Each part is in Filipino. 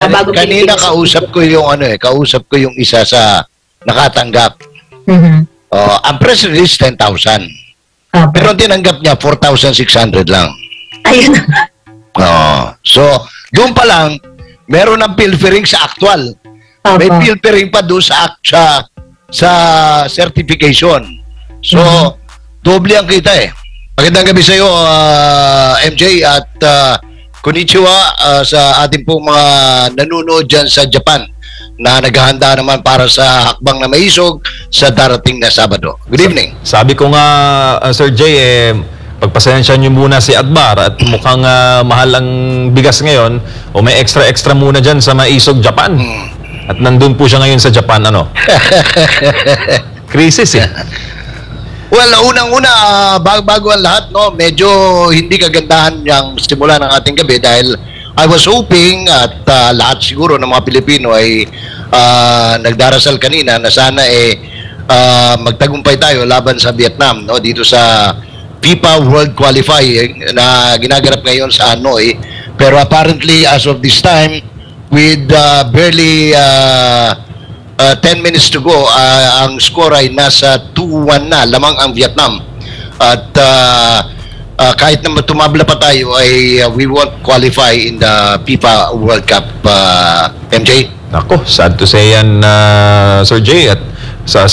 bago Kanina kausap ko yung kausap ko yung isa sa nakatanggap. Ang press release 10,000. Pero ang tinanggap niya 4,600 lang. Ayun. So, doon pa lang meron ng pilfering sa actual. May pilfering pa doon sa certification. So, doble ang kita eh. Magandang gabi sa iyo, MJ, at konnichiwa sa ating pong mga nanonood dyan sa Japan na naghahanda naman para sa hakbang na maisog sa darating na Sabado. Good evening. Sabi ko nga, Sir Jay, pagpasensya niyo muna si Akbar at mukhang mahal ang bigas ngayon o may extra muna dyan sa maisog Japan. At nandun po siya ngayon sa Japan, Crisis eh. Well, unang-una, bago ang lahat, medyo hindi kagandahan yung simula ng ating gabi dahil I was hoping at lahat siguro ng mga Pilipino ay nagdarasal kanina na sana magtagumpay tayo laban sa Vietnam dito sa FIFA World Qualifying na ginaganap ngayon sa Hanoi. Pero apparently, as of this time, with barely 10 minutes to go, ang score ay nasa 2-1 na, lamang ang Vietnam. At kahit na tumabla pa tayo, ay we won't qualify in the FIFA World Cup, MJ. Ako, sad to say yan, Sir Jay. At sa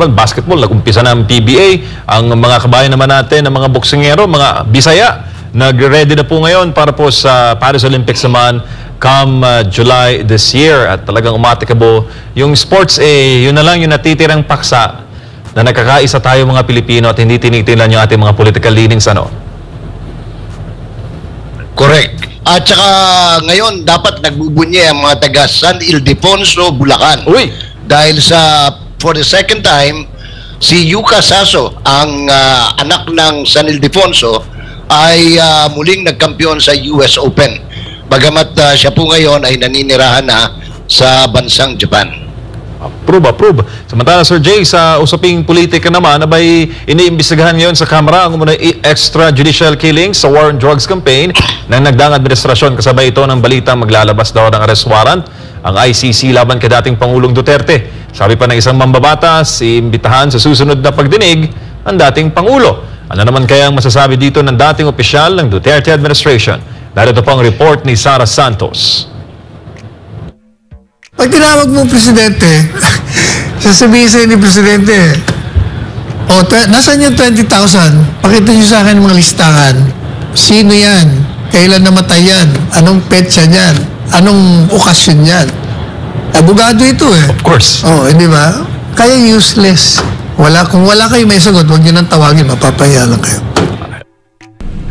basketball, nag-umpisa na ang PBA. Ang mga kabayan naman natin, ang mga boksingero, mga Bisaya, nag-ready na po ngayon para po sa Paris Olympics naman come July this year. At talagang umatikabo yung sports, yun na lang yung natitirang paksa na nakakaisa tayo mga Pilipino at hindi tinitilan yung ating mga political leanings, Correct. At saka ngayon, dapat nagbubunye ang mga taga San Ildefonso, Bulacan. Uy! Dahil for the second time, si Yuka Saso, ang anak ng San Ildefonso, ay muling nagkampiyon sa US Open. Bagamat siya po ngayon ay naninirahan na sa bansang Japan. Approve. Samantala, Sir Jay, sa usaping politika naman, abay iniimbestigahan ngayon sa Kamara ang extrajudicial killings sa War on Drugs campaign ng nagdaang administrasyon. Kasabay ito ng balita maglalabas daw ng arrest warrant ang ICC laban kay dating Pangulong Duterte. Sabi pa ng isang mambabatas, iimbitahan sa susunod na pagdinig ang dating Pangulo. Ano naman kaya ang masasabi dito ng dating opisyal ng Duterte administration? Narito po ang report ni Sara Santos. Pag tinawag mo Presidente, sasabihin sa'yo ni Presidente, nasaan yung 20,000? Pakita niyo sa akin mga listahan. Sino yan? Kailan namatay yan? Anong petsa niyan? Anong okasyon yan? Abogado ito eh. Of course. Hindi ba? Kaya useless. Kung wala kayo may sagot, huwag niyo nang tawagin, mapapahiya lang kayo.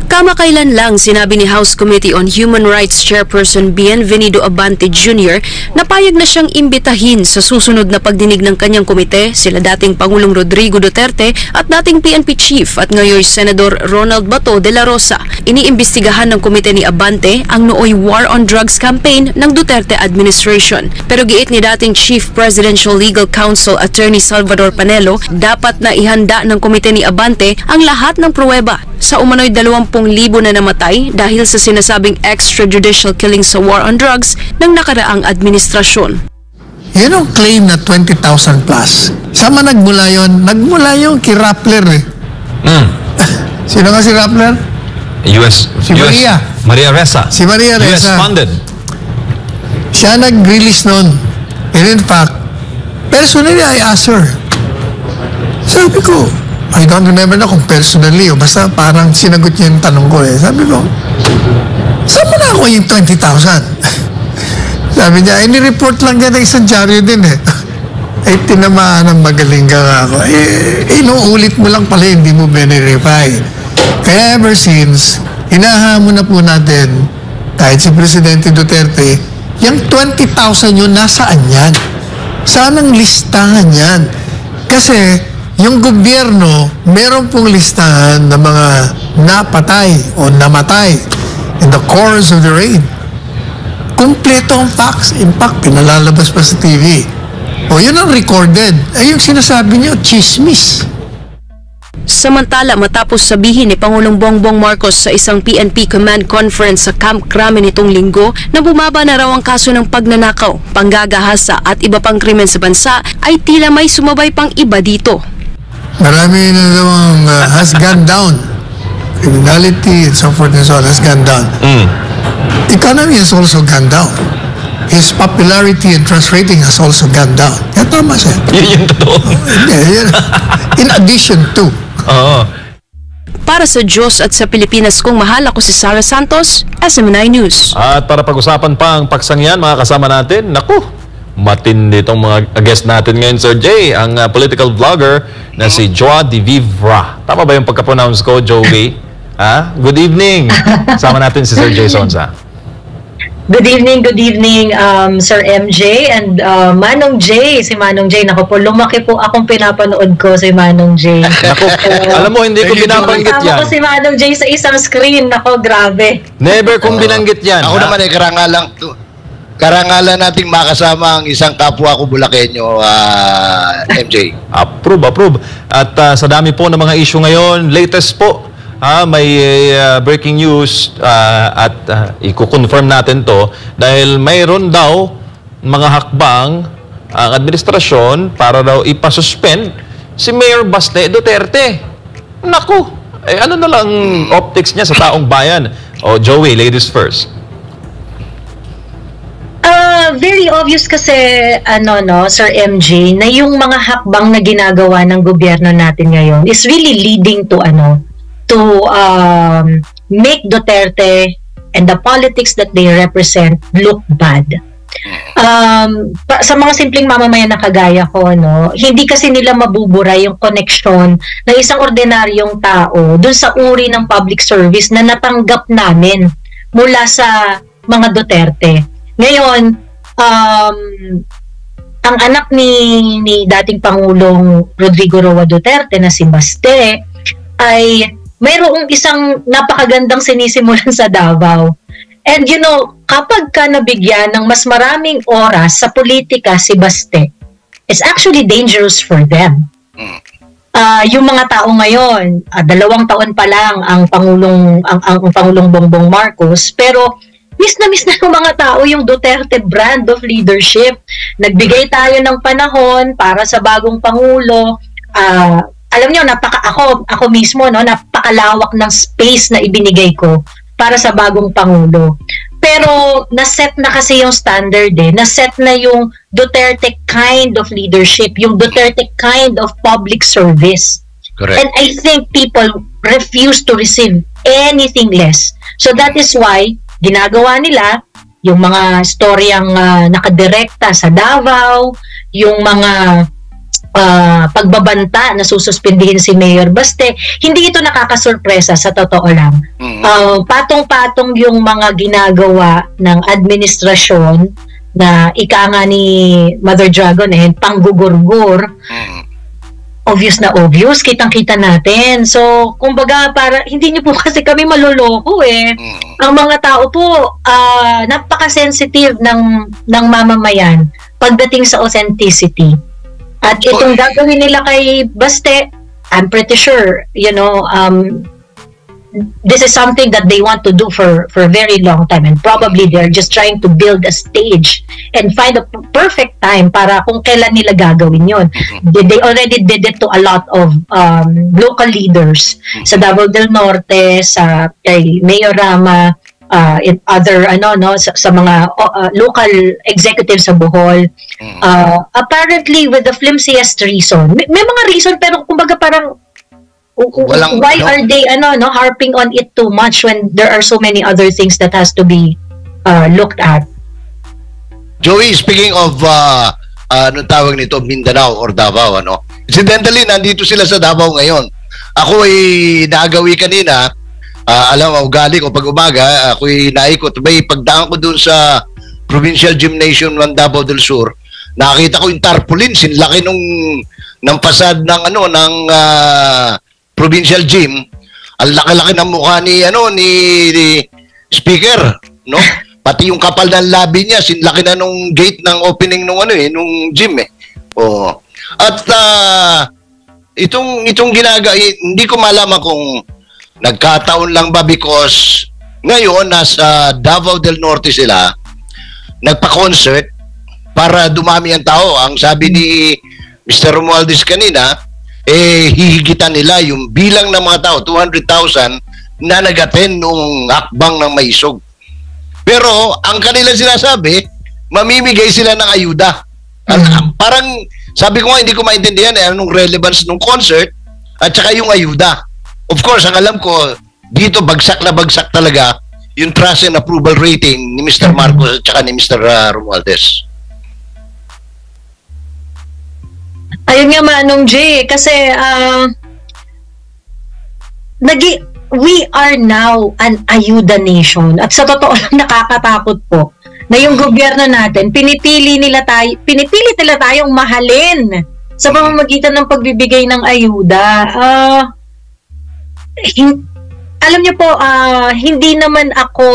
Kamakailan lang sinabi ni House Committee on Human Rights Chairperson Bienvenido Abante Jr. na payag na siyang imbitahin sa susunod na pagdinig ng kanyang komite sila dating Pangulong Rodrigo Duterte at dating PNP Chief at ngayon Senador Ronald Bato de la Rosa. Iniimbestigahan ng komite ni Abante ang nooy War on Drugs campaign ng Duterte administration. Pero giit ni dating Chief Presidential Legal Counsel Attorney Salvador Panelo, dapat na ihanda ng komite ni Abante ang lahat ng pruweba sa umano'y 20,000 na namatay dahil sa sinasabing extrajudicial killing sa war on drugs ng nakaraang administrasyon. Yun ang claim na 20,000 plus. Saan nagmula yun? Nagmula yung kay Rappler eh. Sino nga si Rappler? Maria Ressa. Si Maria Ressa. US funded. Siya nag-release nun. And in fact, personally I asked her. Sabi ko, I don't remember na kung personally o basta parang sinagot niya yung tanong ko eh. Sabi ko, saan mo na ako yung 20,000? Sabi niya, ni-report lang niya ng isang dyaryo din eh. Ay, tinamaan ng magaling ka ako. Inuulit mo lang pala, hindi mo verify. Kaya ever since, hinahamon na po natin, kahit si Presidente Duterte, yung 20,000 yun, nasaan yan? Saan ang listahan yan? Kasi, yung gobyerno, meron pong listahan ng mga napatay o namatay in the course of the raid. Kompleto ang facts. In fact, pinalalabas pa sa TV. Yun ang recorded. Yung sinasabi niyo, chismis. Samantala, matapos sabihin ni Pangulong Bongbong Marcos sa isang PNP command conference sa Camp Crame nitong linggo na bumaba na raw ang kaso ng pagnanakaw, panggagahasa at iba pang krimen sa bansa, ay tila may sumabay pang iba dito. Marami na namang has gone down. Criminality and so forth and so on has gone down. Economy has also gone down. His popularity and trust rating has also gone down. Kaya tama siya. Yun yung totoo. In addition to. Oo. Para sa Diyos at sa Pilipinas kong mahal, ako si Sarah Santos, SMNI News. At para pag-usapan pa ang paksangyan, mga kasama natin, naku, matindi itong mga guest natin ngayon, Sir Jay, ang political vlogger na si Joa de Vivra. Tama ba yung pagka-pronounce ko, Joey? Ha? Good evening. Kasama natin si Sir Jay Sonsa. Good evening, Sir MJ and Manong J. Si Manong J, naku po, lumaki po akong pinapanood ko si Manong J. Naku, alam mo, hindi ko binabanggit yan. Kasama ko si Manong J sa isang screen, naku, grabe. Never kong binanggit yan. Ako naman karangalan nating makasama ang isang kapwa ko Bulakenyo, MJ. Approve. At sa dami po ng mga issue ngayon, latest po, may breaking news at i-confirm natin to dahil mayroon daw mga hakbang ang administrasyon para daw ipasuspend si Mayor Baste Duterte. Naku, ano na lang optics niya sa taong bayan? O Joey, ladies first. Very obvious kasi, Sir MJ, na yung mga hakbang na ginagawa ng gobyerno natin ngayon is really leading to make Duterte and the politics that they represent look bad. Sa mga simpleng mamamayan na kagaya ko, hindi kasi nila mabubura yung connection ng isang ordinaryong tao dun sa uri ng public service na natanggap namin mula sa mga Duterte. Ngayon, ang anak ni dating Pangulong Rodrigo Roa Duterte na si Baste ay mayroong isang napakagandang sinisimulan sa Davao. And kapag ka nabigyan ng mas maraming oras sa politika si Baste, it's actually dangerous for them. Yung mga tao ngayon, 2 taon pa lang ang Pangulong Bongbong Marcos, pero miss na ng mga tao yung Duterte brand of leadership. Nagbigay tayo ng panahon para sa bagong Pangulo. Alam niyo, ako mismo, napakalawak ng space na ibinigay ko para sa bagong Pangulo. Pero naset na kasi yung standard naset na yung Duterte kind of leadership, yung Duterte kind of public service. Correct. And I think people refuse to receive anything less. So that is why ginagawa nila yung mga storyang nakadirekta sa Davao, yung mga pagbabanta na sususpindihin si Mayor Baste. Hindi ito nakakasurpresa sa totoo lang. Patong-patong yung mga ginagawa ng administrasyon na ika nga ni Mother Dragon panggugurgur. Obvious na obvious, kitang-kita natin. So, kumbaga, hindi niyo po kasi kami maloloko Ang mga tao po, napaka-sensitive ng mamamayan pagdating sa authenticity. At itong gagawin nila kay Baste, I'm pretty sure, this is something that they want to do for a very long time, and probably they're just trying to build a stage and find a perfect time para kung kailan nila gagawin yun. They already did it to a lot of local leaders sa Davao del Norte, sa kay Mayor Rama, in other sa mga local executives sa Bohol. Apparently with the flimsiest reason. May mga reason, pero kumbaga parang why are they harping on it too much when there are so many other things that has to be looked at. Joey, speaking of anong tawag nito, Mindanao or Davao, incidentally nandito sila sa Davao ngayon. Ako ay naagawi kanina. Alam mo, ugali ko pag umaga, ako'y naikot. Pagdaan ko dun sa Provincial Gymnasium ng Davao del Sur, nakita ko yung tarpaulin, sinlaki ng fasad ng Provincial Gym. Ang laki-laki ng mukha ni speaker, Pati yung kapal ng labi niya, sinlaki na nung gate ng opening nung gym . At itong hindi ko malaman kung nagkataon lang ba because ngayon nasa Davao del Norte sila nagpa-concert para dumami ang tao. Ang sabi ni Mr. Romualdez kanina, hihigitan nila yung bilang ng mga tao, 200,000 na nag-attend nung hakbang ng Maisog. Pero ang kanila sinasabi, mamimigay sila ng ayuda. Parang, sabi ko nga, hindi ko maintindihan anong relevance ng concert at saka yung ayuda. Of course, ang alam ko, dito bagsak na bagsak talaga yung trust and approval rating ni Mr. Marcos at saka ni Mr. Romualdez. Ayun nga Manong Jay, kasi we are now an ayuda nation. At sa totoo lang nakakatakot po na yung gobyerno natin, pinipili nila tayong mahalin sa pamamagitan ng pagbibigay ng ayuda. Alam niyo po, hindi naman ako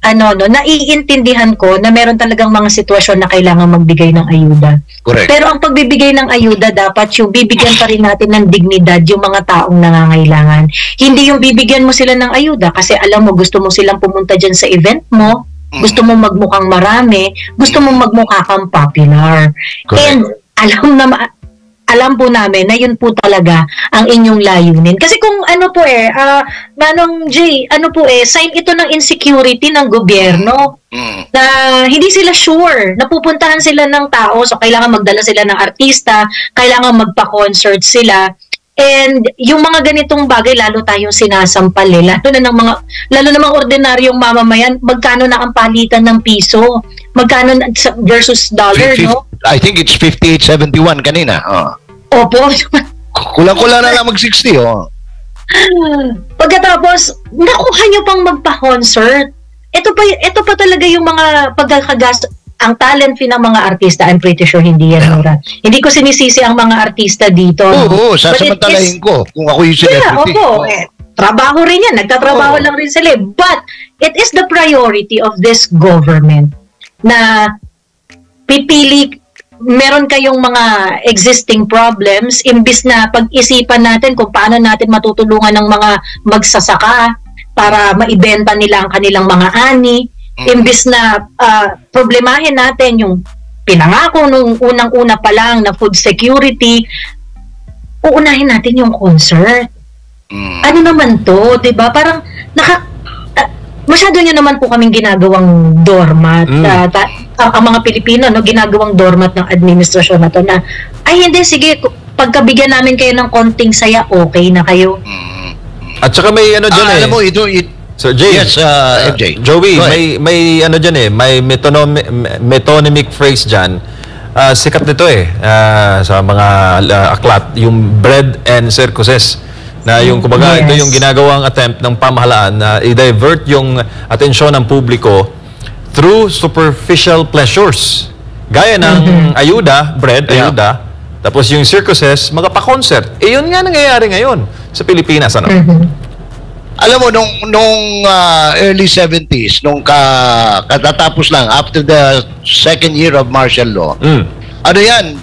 naiintindihan ko na meron talagang mga sitwasyon na kailangan magbigay ng ayuda. Correct. Pero ang pagbibigay ng ayuda, dapat yung bibigyan pa rin natin ng dignidad yung mga taong nangangailangan. Hindi yung bibigyan mo sila ng ayuda kasi alam mo, gusto mo silang pumunta dyan sa event mo, gusto mo magmukhang marami, gusto mo magmukha kang popular. Correct. And alam po namin na yun po talaga ang inyong layunin. Kasi kung Manong Jay, sign ito ng insecurity ng gobyerno na hindi sila sure, napupuntahan sila ng tao, so kailangan magdala sila ng artista, kailangan magpa-concert sila. And yung mga ganitong bagay, lalo tayong sinasampal lalo na mga ordinaryong mamamayan, magkano na ang palitan ng piso? Magkano versus dollar, no? I think it's 58.71 kanina. Opo. Kulang-kulang na lang mag-60, Pagkatapos, nakuha nyo pang magpa-concert. Ito pa talaga yung mga pagkakagas, ang talent fee ng mga artista. I'm pretty sure hindi yan, Nora. Hindi ko sinisisi ang mga artista dito. Oo, sasamantalahin ko kung ako yung celebrity. Opo. Trabaho rin yan. Nagtatrabaho lang rin sila. But, it is the priority of this government na meron kayong mga existing problems, imbis na pag-isipan natin kung paano natin matutulungan ng mga magsasaka para maibenta nila ang kanilang mga ani, imbis na problemahin natin yung pinangako nung unang-una pa lang na food security, uunahin natin yung concert. Ano naman to, 'di ba? Parang masyado nyo naman po kaming ginagawang doormat. Ang mga Pilipino, ginagawang doormat ng administrasyon na to na, ay hindi, sige, pagkabigyan namin kayo ng konting saya, okay na kayo. At saka may dyan alam mo, Sir Jay, yes, MJ. Joey, may dyan may metonymic phrase dyan. Sikat nito sa mga aklat, yung bread and circuses. Na yung kumbaga, ito yung ginagawang attempt ng pamahalaan na i-divert yung atensyon ng publiko through superficial pleasures. Gaya ng ayuda, ayuda, tapos yung circuses, magpa-concert. Yun nga nangyayari ngayon sa Pilipinas, ano? Alam mo, nung early 70s, nung katatapos lang, after the second year of martial law,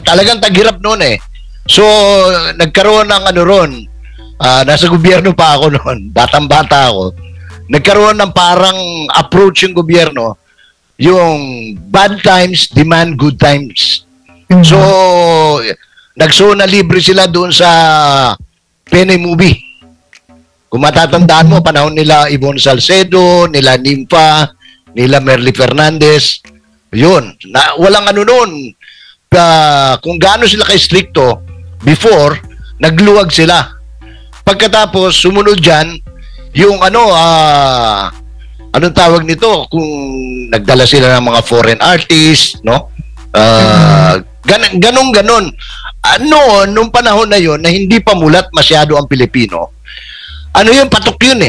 talagang taghirap noon So, nagkaroon ng nasa gobyerno pa ako noon, batang-bata ako, nagkaroon ng parang approach yung gobyerno, yung bad times demand good times. So, na libre sila doon sa Pinoy movie. Kung matatandaan mo, panahon nila Yvonne Salcedo, nila Nympha, nila Merly Fernandez, yun. Walang noon, kung gaano sila ka-stricto, before, nagluwag sila. Pagkatapos, sumunod dyan, yung anong tawag nito, kung nagdala sila ng mga foreign artists, no? Ganon. Nung panahon na yon na hindi pa mulat masyado ang Pilipino, patok yun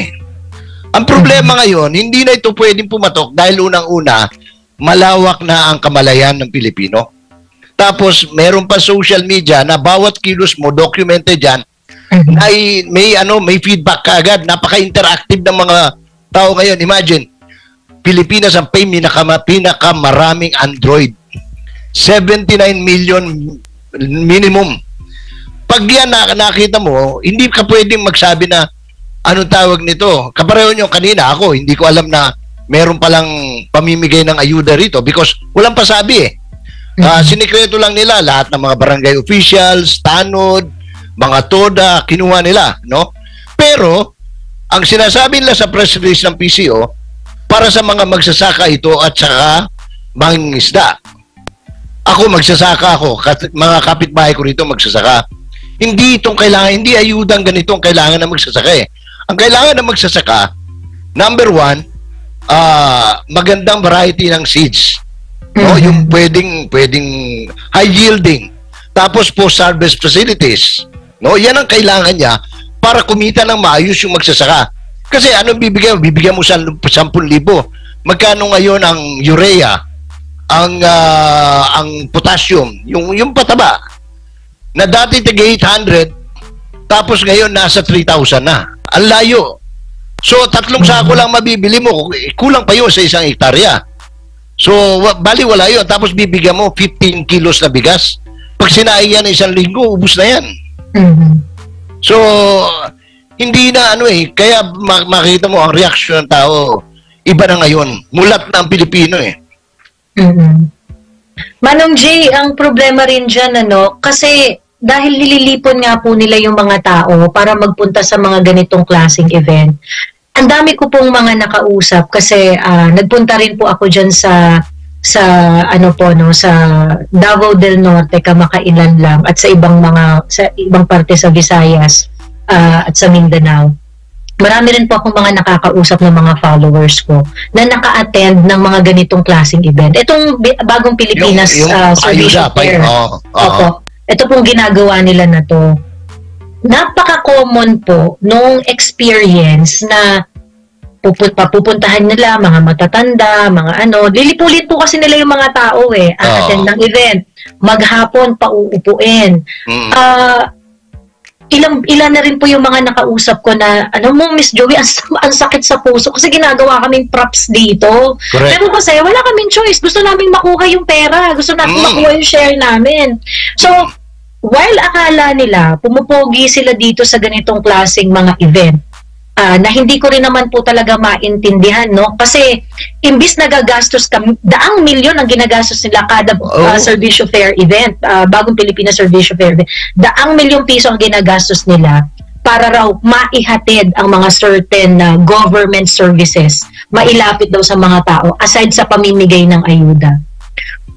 Ang problema ngayon, hindi na ito pwedeng pumatok dahil unang-una, malawak na ang kamalayan ng Pilipino. Tapos, meron pa social media na bawat kilos mo, documented dyan, may feedback ka agad. Napaka-interactive ng mga tao ngayon. Imagine, Pilipinas ang pinakamaraming Android. 79 million minimum. pag yan nakita mo, hindi ka pwedeng magsabi na anong tawag nito. Kapareho nyo kanina, ako, hindi ko alam na meron palang pamimigay ng ayuda rito because walang pasabi eh. Sinikreto lang nila lahat ng mga barangay officials, tanod, mga toda, kinuha nila, no? Pero, ang sinasabi nila sa press release ng PCO, para sa mga magsasaka ito at saka mangingisda. Ako, magsasaka ako. Mga kapitbahay ko rito magsasaka. Hindi itong kailangan, hindi ayudang ganito ang kailangan na magsasaka eh. Ang kailangan na magsasaka, number one, magandang variety ng seeds. No? Yung pwedeng high yielding. Tapos post-harvest facilities. No? Yan ang kailangan niya para kumita ng maayos yung magsasaka. Kasi anong bibigyan mo? Bibigyan mo sa 10,000. Magkano ngayon ang urea, ang potassium, yung pataba? Na dati tiga 800, tapos ngayon nasa 3,000 na. Ang layo. So, 3 sako lang mabibili mo. Kulang pa yun sa 1 hektarya. So, bali wala yun. Tapos bibigyan mo 15 kilos na bigas. Pag sinaing yan 1 linggo, ubus na yan. So, hindi na kaya makita mo ang reaksyon ng tao, iba na ngayon. Mulat na ang Pilipino eh. Manong Jay, ang problema rin dyan, kasi dahil nililipon nga po nila yung mga tao para magpunta sa mga ganitong klaseng event, ang dami ko pong mga nakausap kasi nagpunta rin po ako dyan sa Davao del Norte, kamakailan lang, at sa ibang parte sa Visayas at sa Mindanao. Marami rin po akong mga nakakausap ng mga followers ko na naka-attend ng mga ganitong klaseng event. Itong bagong Pilipinas Servicio Fair. Opo. Ito pong ginagawa nila na to. Napaka-common po nung experience na pupuntahan nila mga matatanda, mga lilipulit po kasi nila yung mga tao attend ng event. Maghapon pauupuin. Ilan na rin po yung mga nakausap ko na, Miss Joey, ang sakit sa puso kasi ginagawa kaming props dito. Correct. Pero kasi wala kaming choice. Gusto namin makuha yung pera. Gusto namin makuha yung share namin. So, while akala nila, pumupogi sila dito sa ganitong klaseng mga event, na hindi ko rin naman po talaga maintindihan, no? Kasi, imbis nagagastos daang milyon ang ginagastos nila kada Servicio Fair event, bagong Pilipinas Servicio Fair event, daang milyong piso ang ginagastos nila para raw maihatid ang mga certain government services, mailapit daw sa mga tao, aside sa pamimigay ng ayuda.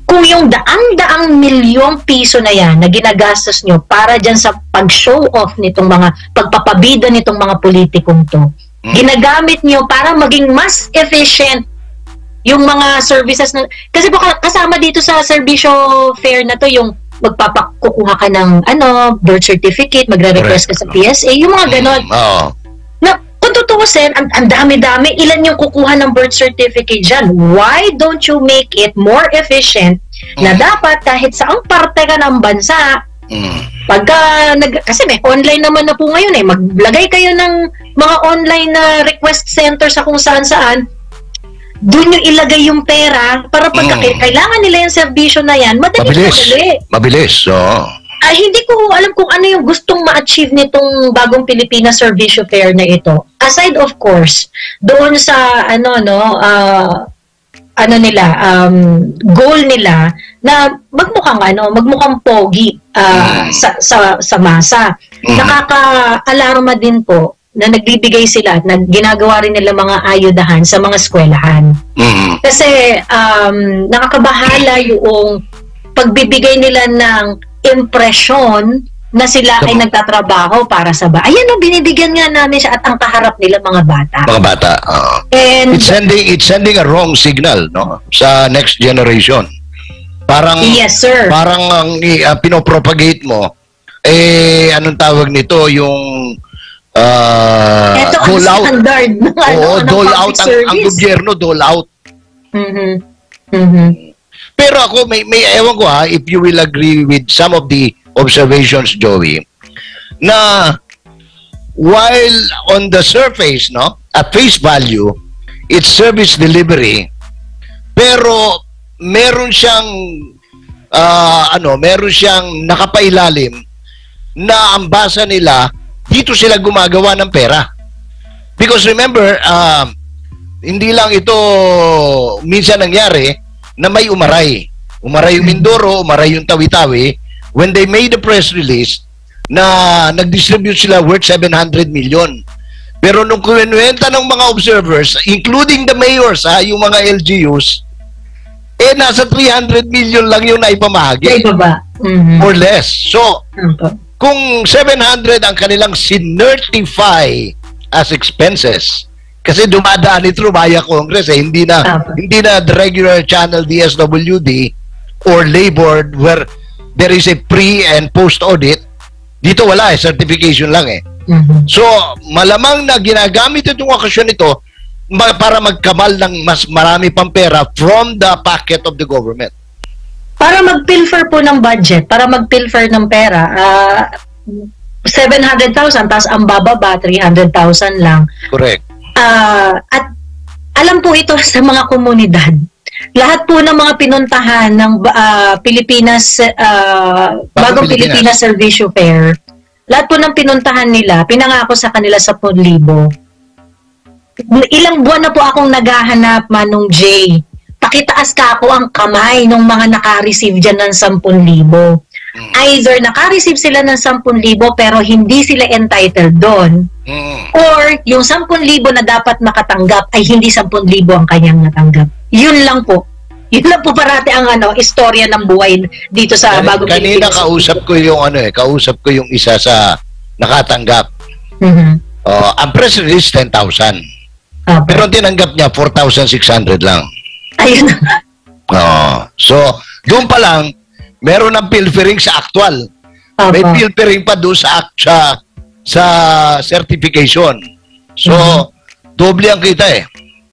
Kung yung daang milyong piso na yan na ginagastos nyo para dyan sa pag-show off nitong mga pagpapabida nitong mga politikong to, ginagamit nyo para maging mas efficient yung mga services na, kasi po kasama dito sa Servicio Fair na to yung magpapakukuha ka ng birth certificate, magre-request ka sa PSA, yung mga ganon. Na kung tutuusin, ang dami-dami, ilan yung kukuha ng birth certificate dyan? Why don't you make it more efficient na dapat kahit saang parte ka ng bansa, kasi may online naman na po ngayon maglagay kayo ng mga online na request center sa kung saan-saan, doon yung ilagay yung pera para pagka kailangan nila yung serbisyo na yan, mabilis. Hindi ko alam kung ano yung gustong ma-achieve nitong bagong Pilipinas Servicio Fair na ito. Aside of course, doon sa goal nila na magmukhang pogi sa masa. Nakaka-alarma din po na nagbibigay sila at ginagawa rin nila mga ayudahan sa mga eskwelahan. Kasi nakakabahala yung pagbibigay nila ng impresyon na sila ay nagtatrabaho para sa ayan binibigyan nga namin siya at ang kaharap nila mga bata. And it's sending a wrong signal, no, sa next generation. Parang yes, sir. Parang ang pinopropagate mo anong tawag nito, yung dole out. Standard dole out ang gobyerno, dole out. Pero ako, may ewan ko if you will agree with some of the observations, Joey, na while on the surface, no, at face value, it's service delivery, pero meron siyang nakapailalim na ang basa nila, dito sila gumagawa ng pera. Because remember, hindi lang ito minsan nangyari na may umaray. Umaray yung Mindoro, umaray yung Tawi-Tawi. When they made a press release na nag-distribute sila worth 700 million. Pero nung kuwenwenta ng mga observers, including the mayors, yung mga LGUs, nasa 300 million lang yung naipamahagi. Sa ibaba. Or less. So, kung 700 ang kanilang sinertify as expenses, kasi dumadaan ito via Congress, hindi na the regular channel DSWD or labor where there is a pre and post audit. Dito wala certification lang So, malamang na ginagamit itong okasyon ito para magkamal ng mas marami pang pera from the pocket of the government. Para mag-pilfer po ng budget, para mag-pilfer ng pera, 700,000, tapos ang bababa, 300,000 lang. Correct. At alam po ito sa mga komunidad. Lahat po ng mga pinuntahan ng Pilipinas, Bagong Pilipinas Servicio Fair, lahat po ng pinuntahan nila, pinangako sa kanila 10,000. Ilang buwan na po akong naghahanap, Manong Jay. Pakitaas ka ako ang kamay ng mga naka-receive dyan ng 10,000. Either naka-receive sila ng 10,000 pero hindi sila entitled doon. Or yung 10,000 na dapat makatanggap ay hindi 10,000 ang kanyang natanggap. Yun lang po. Yun lang po parati ang istorya ng buhay dito sa Bagong Kanina Pilipinas. kausap ko yung isa sa nakatanggap. Ang press release 10,000. Pero tinanggap niya 4,600 lang. Ayun. So, doon pa lang meron ng pilfering sa actual. May pilfering pa doon sa certification. So, doble ang kita